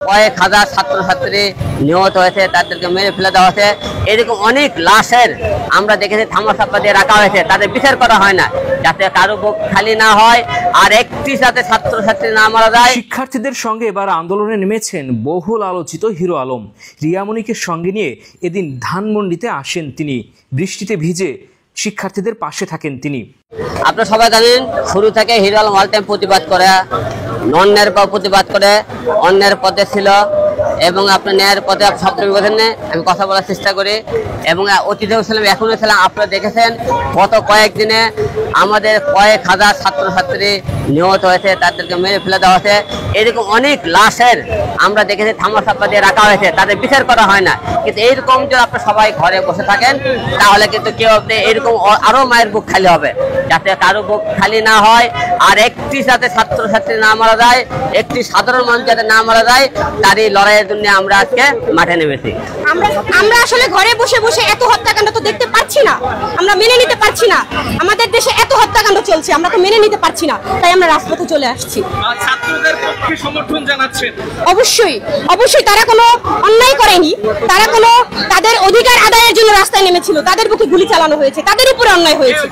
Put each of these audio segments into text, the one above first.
কয়েক হাজার ছাত্রছাত্রী নিহত হয়েছে, তাদেরকে মেরে ফেলে দেওয়া হয়েছে। এরকম অনেক লাশের আমরা দেখেছি থামাচাপা দিয়ে রাখা হয়েছে, তাদের বিচার করা হয় না, যাতে কারো বুক খালি না হয় আর একটি যাতে ছাত্রছাত্রী না মারা যায়। শিক্ষার্থীদের সঙ্গে এবার আন্দোলনে নেমেছেন বহুল আলোচিত হিরো আলম। রিয়ামণিকে সঙ্গে নিয়ে এদিন ধানমন্ডিতে আসেন তিনি। বৃষ্টিতে ভিজে শিক্ষার্থীদের পাশে থাকেন তিনি। আপনারা সবাই জানেন, শুরু থেকে হিরো আলম অল টাইম প্রতিবাদ করে, অন্যের প্রতিবাদ করে, অন্যের পথে ছিল এবং আপনার ন্যায়ের পথে সবসময় বলেন না, আমি কথা বলার চেষ্টা করি এবং অতীতেও ছিলাম, এখনো ছিলাম। আপনারা দেখেছেন গত কয়েকদিনে আমাদের কয়েক হাজার ছাত্রছাত্রী নিহত হয়েছে, তাদেরকে মেরে ফেলে দেওয়া হয়েছে। এরকম অনেক লাশের আমরা দেখেছি থামাচাপা দিয়ে রাখা হয়েছে, তাদের বিচার করা হয় না। কিন্তু এইরকম যদি আপনারা সবাই ঘরে বসে থাকেন তাহলে কিন্তু কেউ আপনি এরকম আরো মায়ের বুক খালি হবে, যাতে কারো বুক খালি না হয় আর একটি যাতে ছাত্রছাত্রী না মারা যায়, একটি সাধারণ মানুষ যাতে না মারা যায়, তারই লড়াইয়ের জন্য আমরা আজকে মাঠে নেমেছি। আমরা আসলে ঘরে বসে বসে এত হত্যাকাণ্ড তো দেখতে পাচ্ছি না, আমরা মেনে নিতে পারছি না। আমাদের দেশে এত হত্যাকাণ্ড চলছে, আমরা তো মেনে নিতে পারছি না, তাই আমরা রাজপথে চলে আসছি। ছাত্রদের পক্ষে সমর্থন জানাচ্ছেন? অবশ্যই অবশ্যই, তারা কোনো অন্যায় করেনি, তারা কোনো তাদের অধিকার আদায়ের জন্য রাস্তায় নেমেছিল, তাদের বুকে গুলি চালানো হয়েছে, তাদের উপরে অন্যায় হয়েছে।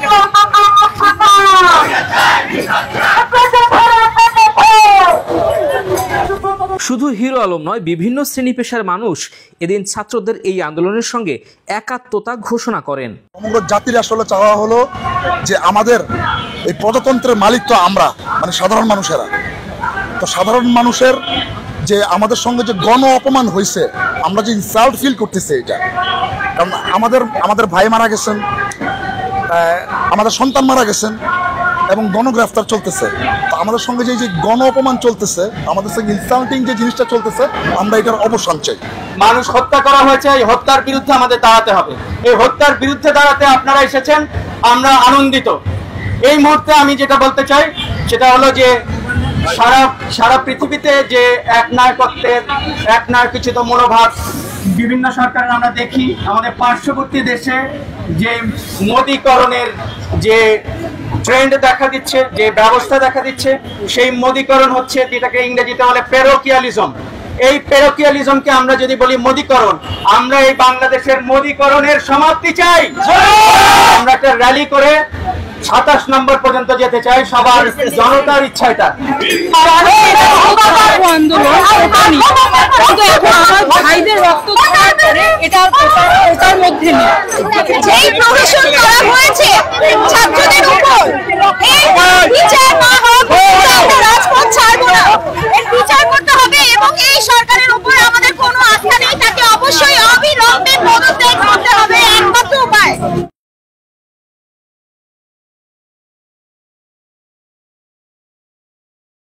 শুধু হিরো আলম নয়, বিভিন্ন শ্রেণী পেশার মানুষ এদিন ছাত্রদের এই আন্দোলনের সঙ্গে একাত্মতা ঘোষণা করেন। সমগ্র জাতির আসলে চাওয়া হলো যে আমাদের এই প্রজাতন্ত্রের মালিক তো আমরা, মানে সাধারণ মানুষেরা। তো সাধারণ মানুষের যে আমাদের সঙ্গে যে গণ অপমান হয়েছে, আমরা যে ইনসাল্ট ফিল করতেছি এটা, কারণ আমাদের ভাই মারা গেছেন, আমাদের সন্তান মারা গেছেন এবং গণগ্রেফতার চলতেছে। তো আমাদের সঙ্গে যে গণ অপমান চলতেছে, আমাদের সঙ্গে ইনসাল্টিং যে জিনিসটা চলতেছে, আমরা এটার অবসান চাই। মানুষ হত্যা করা হয়েছে, এই হত্যার বিরুদ্ধে আমাদের দাঁড়াতে হবে। এই হত্যার বিরুদ্ধে দাঁড়াতে আপনারা এসেছেন, আমরা আনন্দিত। এই মুহূর্তে আমি যেটা বলতে চাই সেটা হলো যে সারা পৃথিবীতে যে একনায়কত্বের একনায়কোচিত মনোভাব বিভিন্ন সরকারের আমরা দেখি, আমাদের পার্শ্ববর্তী দেশে যে মোদীকরণের যে ট্রেন্ড দেখা দিচ্ছে, যে ব্যবস্থা দেখা দিচ্ছে, সেই মোদীকরণ হচ্ছে যেটাকে ইংরেজিতে বলে প্যারোকিয়ালিজম। এই প্যারোকিয়ালিজমকে আমরা যদি বলি মোদীকরণ, আমরা এই বাংলাদেশের মোদীকরণের সমাপ্তি চাই। আমরা একটা র্যালি করে 27 নম্বর পর্যন্ত যেতে চাই, সবার জনতার ইচ্ছা এটা। ভাইদের রক্ত ঝরার পরে এটার মধ্যে নেই, যেই প্রহসন করা হয়েছে ছাত্রদের উপর, এই বিচার না হওয়া পর্যন্ত আমরা রাজপথ ছাড়বো না, এর বিচার করতে হবে এবং এই